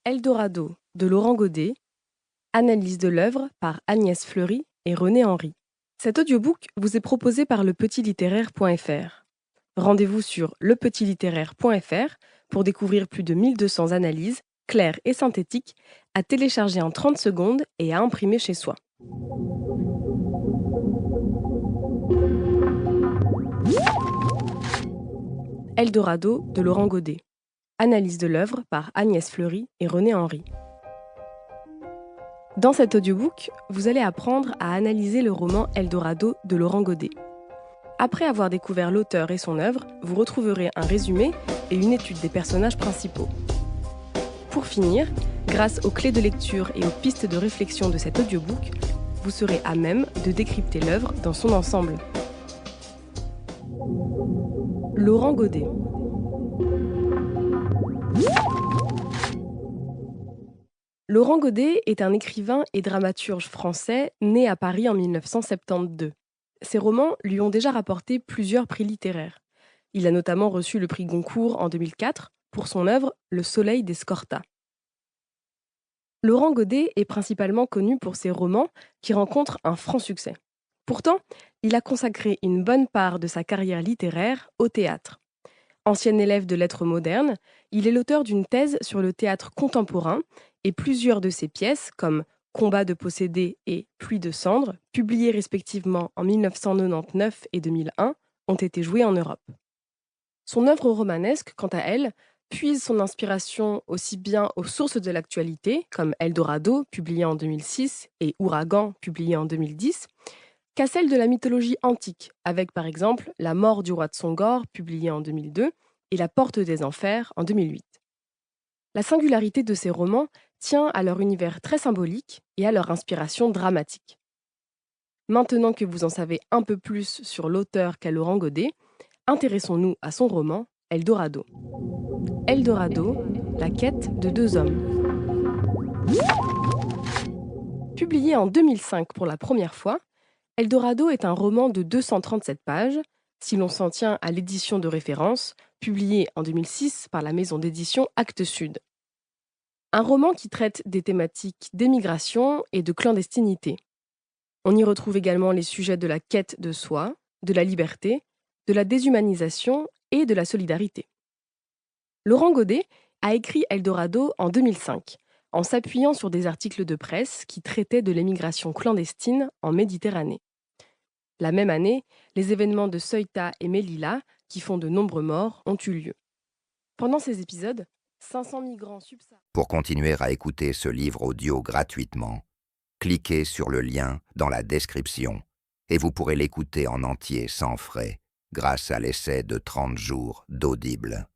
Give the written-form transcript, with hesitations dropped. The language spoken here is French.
Eldorado de Laurent Godet, analyse de l'œuvre par Agnès Fleury et René Henry. Cet audiobook vous est proposé par lepetitlitteraire.fr. Rendez-vous sur lepetitlitteraire.fr pour découvrir plus de 1200 analyses, claires et synthétiques, à télécharger en 30 secondes et à imprimer chez soi. Eldorado de Laurent Godet. Analyse de l'œuvre par Agnès Fleury et René Henry. Dans cet audiobook, vous allez apprendre à analyser le roman Eldorado de Laurent Godet. Après avoir découvert l'auteur et son œuvre, vous retrouverez un résumé et une étude des personnages principaux. Pour finir, grâce aux clés de lecture et aux pistes de réflexion de cet audiobook, vous serez à même de décrypter l'œuvre dans son ensemble. Laurent Godet. Laurent Godet est un écrivain et dramaturge français né à Paris en 1972. Ses romans lui ont déjà rapporté plusieurs prix littéraires. Il a notamment reçu le prix Goncourt en 2004 pour son œuvre Le Soleil d'Escorta. Laurent Godet est principalement connu pour ses romans qui rencontrent un franc succès. Pourtant, il a consacré une bonne part de sa carrière littéraire au théâtre. Ancien élève de lettres modernes, il est l'auteur d'une thèse sur le théâtre contemporain et plusieurs de ses pièces, comme Combat de possédés et Pluie de cendres, publiées respectivement en 1999 et 2001, ont été jouées en Europe. Son œuvre romanesque, quant à elle, puise son inspiration aussi bien aux sources de l'actualité, comme Eldorado, publié en 2006, et Ouragan, publié en 2010, qu'à celle de la mythologie antique, avec par exemple La mort du roi de Songor, publié en 2002, et La porte des enfers, en 2008. La singularité de ces romans tient à leur univers très symbolique et à leur inspiration dramatique. Maintenant que vous en savez un peu plus sur l'auteur qu'est Laurent Godet, intéressons-nous à son roman Eldorado. Eldorado, la quête de deux hommes. Publié en 2005 pour la première fois, Eldorado est un roman de 237 pages, si l'on s'en tient à l'édition de référence, publiée en 2006 par la maison d'édition Actes Sud. Un roman qui traite des thématiques d'émigration et de clandestinité. On y retrouve également les sujets de la quête de soi, de la liberté, de la déshumanisation et de la solidarité. Laurent Godet a écrit Eldorado en 2005, en s'appuyant sur des articles de presse qui traitaient de l'émigration clandestine en Méditerranée. La même année, les événements de Ceuta et Melilla, qui font de nombreux morts, ont eu lieu. Pendant ces épisodes, 500 migrants subsahariens... Pour continuer à écouter ce livre audio gratuitement, cliquez sur le lien dans la description et vous pourrez l'écouter en entier sans frais grâce à l'essai de 30 jours d'Audible.